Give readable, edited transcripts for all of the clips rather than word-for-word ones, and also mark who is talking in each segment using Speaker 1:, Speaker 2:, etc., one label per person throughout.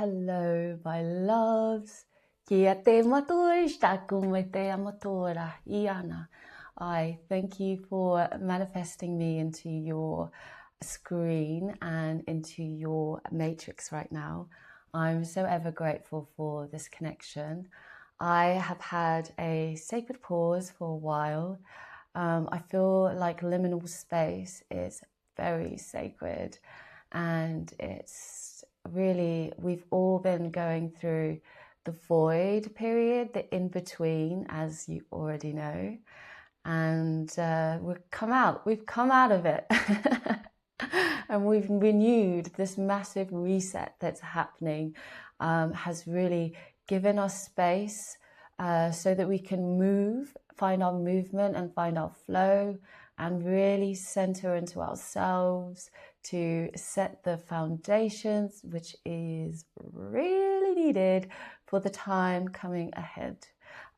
Speaker 1: Hello, my loves. Kia te matua, taku me te amatora, Iana. I thank you for manifesting me into your screen and into your matrix right now. I'm so ever grateful for this connection. I have had a sacred pause for a while. I feel like liminal space is very sacred, and it's really, we've all been going through the void period, the in-between, as you already know, and we've come out of it. And we've renewed this massive reset that's happening, has really given us space so that we can find our movement and find our flow and really center into ourselves to set the foundations, which is really needed for the time coming ahead.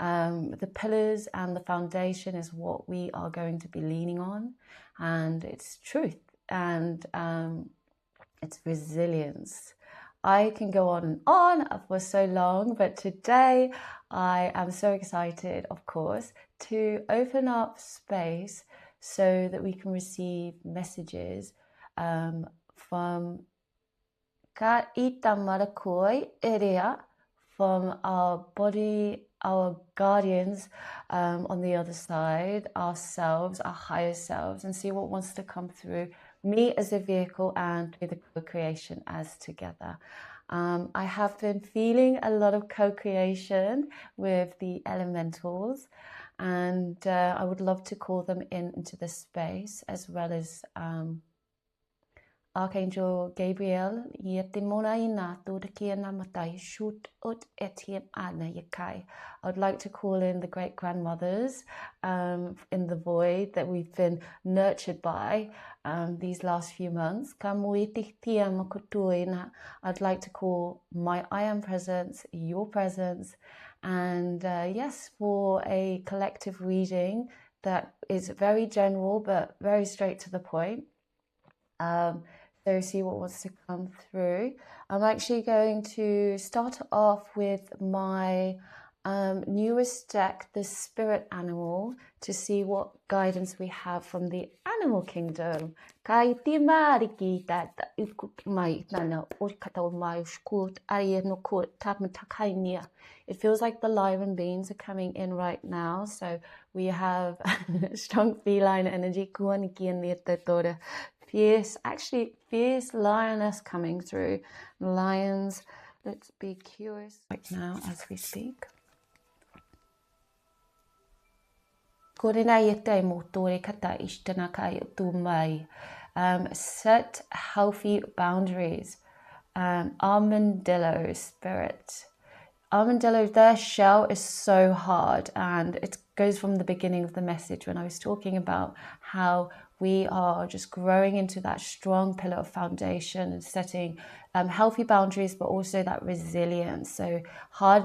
Speaker 1: The pillars and the foundation is what we are going to be leaning on, and it's truth and it's resilience. I can go on and on for so long, but today I am so excited, of course, to open up space so that we can receive messages from Ka Ita Marakoi area, from our body, our guardians on the other side, ourselves, our higher selves, and see what wants to come through me as a vehicle and the co-creation as together. I have been feeling a lot of co-creation with the elementals, and I would love to call them into the space, as well as Archangel Gabriel. I would like to call in the great grandmothers in the void that we've been nurtured by these last few months. I'd like to call my I am presence, your presence, and yes, for a collective reading that is very general but very straight to the point. So see what wants to come through. I'm actually going to start off with my newest deck, the Spirit Animal, to see what guidance we have from the animal kingdom. It feels like the lion beings are coming in right now, so we have strong feline energy. Fierce lioness coming through. Lions, let's be curious right now as we speak. Set healthy boundaries. Armadillo spirit. Armadillo, their shell is so hard, and it goes from the beginning of the message when I was talking about how we are just growing into that strong pillar of foundation and setting healthy boundaries, but also that resilience. So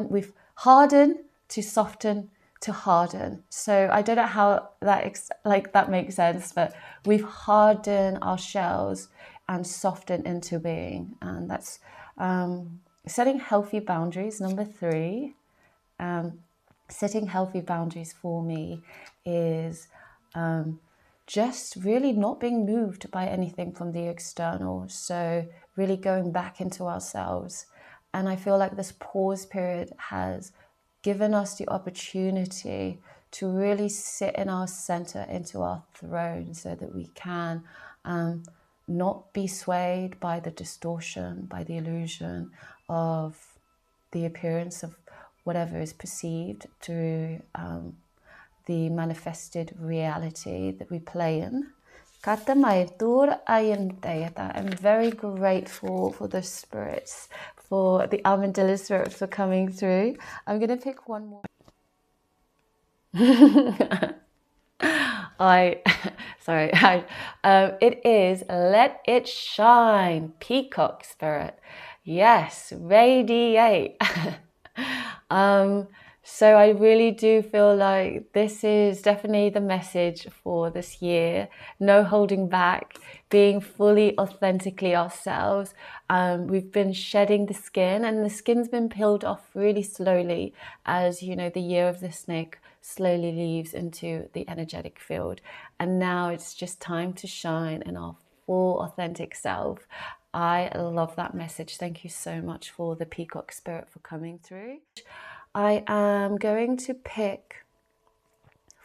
Speaker 1: we've hardened to soften to harden. So I don't know how that makes sense, but we've hardened our shells and softened into being, and that's setting healthy boundaries. Number 3, setting healthy boundaries for me is just really not being moved by anything from the external. So really going back into ourselves. And I feel like this pause period has given us the opportunity to really sit in our center, into our throne, so that we can not be swayed by the distortion, by the illusion of the appearance of whatever is perceived through the manifested reality that we play in. I'm very grateful for the spirits, for the armadillo spirits for coming through. I'm going to pick one more. It is Let It Shine, peacock spirit. Yes, radiate. So I really do feel like this is definitely the message for this year. No holding back, being fully authentically ourselves. We've been shedding the skin, and the skin's been peeled off really slowly as, you know, the year of the snake slowly leaves into the energetic field. And now it's just time to shine in our full authentic self. I love that message. Thank you so much for the peacock spirit for coming through. I am going to pick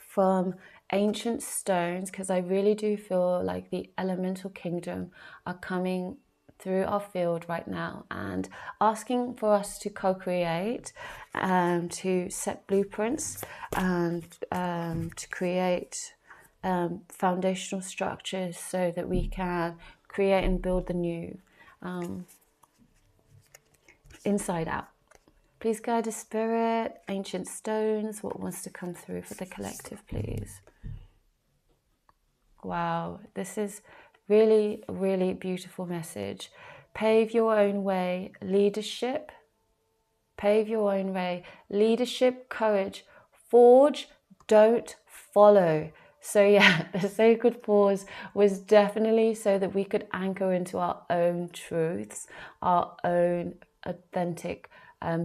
Speaker 1: from ancient stones because I really do feel like the elemental kingdom are coming through our field right now and asking for us to co-create, to set blueprints, and to create foundational structures so that we can create and build the new, inside out. Please guide a spirit, ancient stones, what wants to come through for the collective, please. Wow, this is really, really beautiful message. Pave your own way, leadership. Pave your own way, leadership, courage. Forge, don't follow. So yeah, the sacred pause was definitely so that we could anchor into our own truths, our own authentic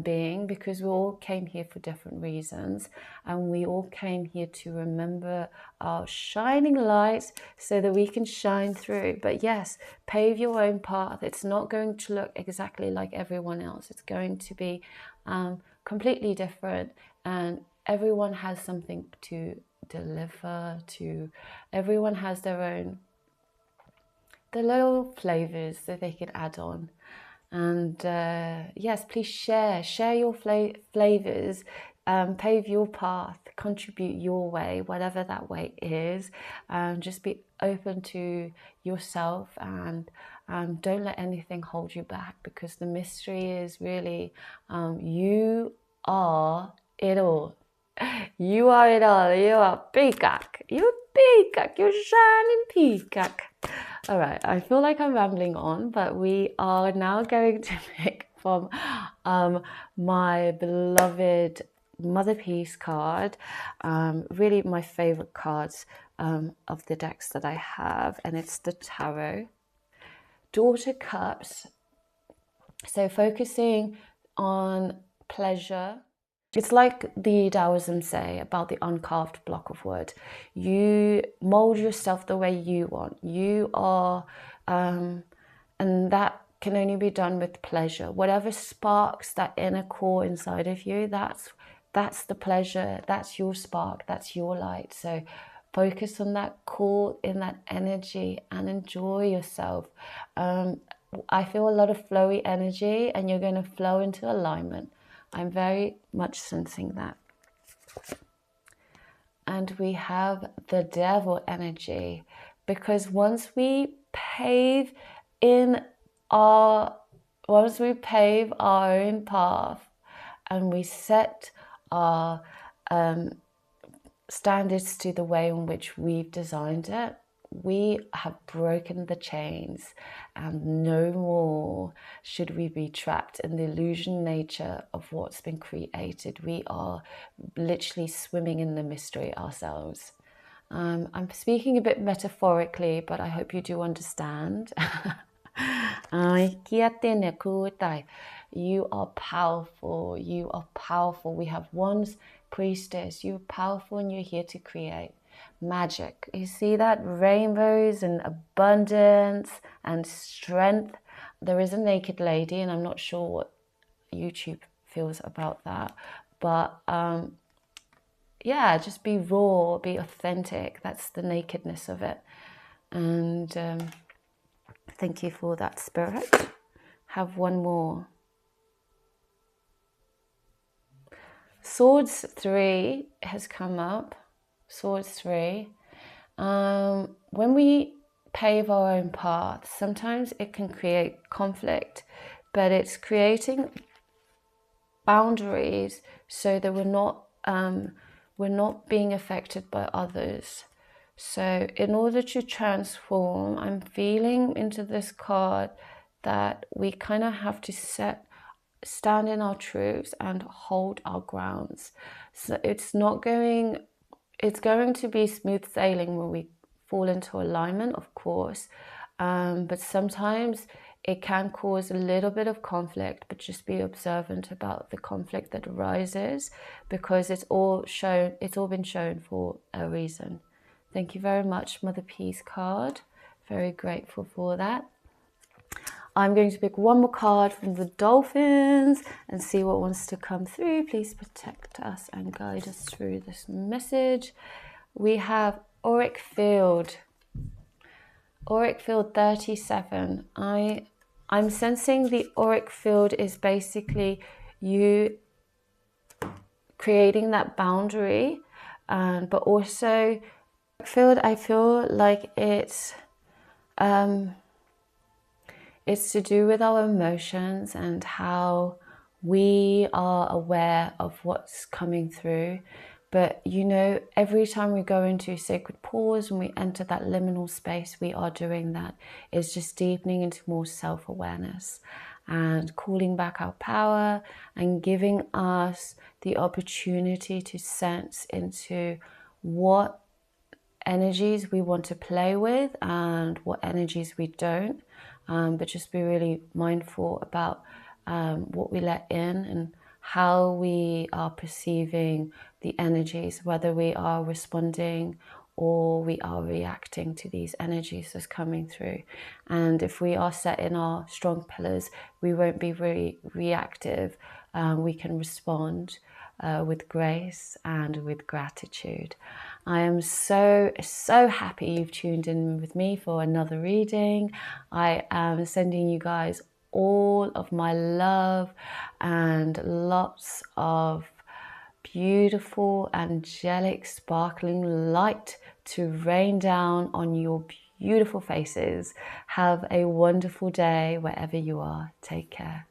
Speaker 1: being, because we all came here for different reasons, and we all came here to remember our shining light so that we can shine through. But yes, pave your own path. It's not going to look exactly like everyone else. It's going to be completely different, and everyone has something to deliver to. Everyone has their own, the little flavors that they can add on. And yes, please share your flavors, pave your path, contribute your way, whatever that way is. Just be open to yourself, and don't let anything hold you back, because the mystery is really you are it all. You are it all. You are peacock. You're peacock. You're shining peacock. All right, I feel like I'm rambling on, but we are now going to pick from my beloved Mother Peace card. Really my favorite cards of the decks that I have, and it's the Tarot. Daughter Cups. So focusing on pleasure. It's like the Taoism say about the uncarved block of wood. You mold yourself the way you want. You are, and that can only be done with pleasure. Whatever sparks that inner core inside of you, that's the pleasure. That's your spark. That's your light. So focus on that core, in that energy, and enjoy yourself. I feel a lot of flowy energy, and you're going to flow into alignment. I'm very much sensing that. And we have the Devil energy, because once we pave our own path, and we set our standards to the way in which we've designed it, we have broken the chains, and no more should we be trapped in the illusion nature of what's been created. We are literally swimming in the mystery ourselves. I'm speaking a bit metaphorically, but I hope you do understand. You are powerful. You are powerful. We have one priestess. You're powerful, and you're here to create magic. You see that? Rainbows and abundance and strength. There is a naked lady, and I'm not sure what YouTube feels about that, but yeah, just be raw, be authentic. That's the nakedness of it. And thank you for that, spirit. Have one more. Swords 3 has come up. Swords 3. When we pave our own path, sometimes it can create conflict, but it's creating boundaries so that we're not being affected by others. So in order to transform, I'm feeling into this card that we kind of have to set stand in our truths and hold our grounds. So it's going to be smooth sailing when we fall into alignment, of course, but sometimes it can cause a little bit of conflict, but just be observant about the conflict that arises, because it's all been shown for a reason. Thank you very much, Mother Peace card. Very grateful for that. I'm going to pick one more card from the dolphins and see what wants to come through. Please protect us and guide us through this message. We have auric field. Auric field 37. I'm sensing the auric field is basically you creating that boundary, but also field, I feel like it's to do with our emotions and how we are aware of what's coming through. But you know, every time we go into sacred pause and we enter that liminal space, we are doing that. It's just deepening into more self-awareness and calling back our power and giving us the opportunity to sense into what energies we want to play with and what energies we don't. But just be really mindful about what we let in and how we are perceiving the energies, whether we are responding or we are reacting to these energies that's coming through. And if we are set in our strong pillars, we won't be very reactive. We can respond with grace and with gratitude. I am so happy you've tuned in with me for another reading. I am sending you guys all of my love and lots of beautiful, angelic, sparkling light to rain down on your beautiful faces. Have a wonderful day wherever you are. Take care.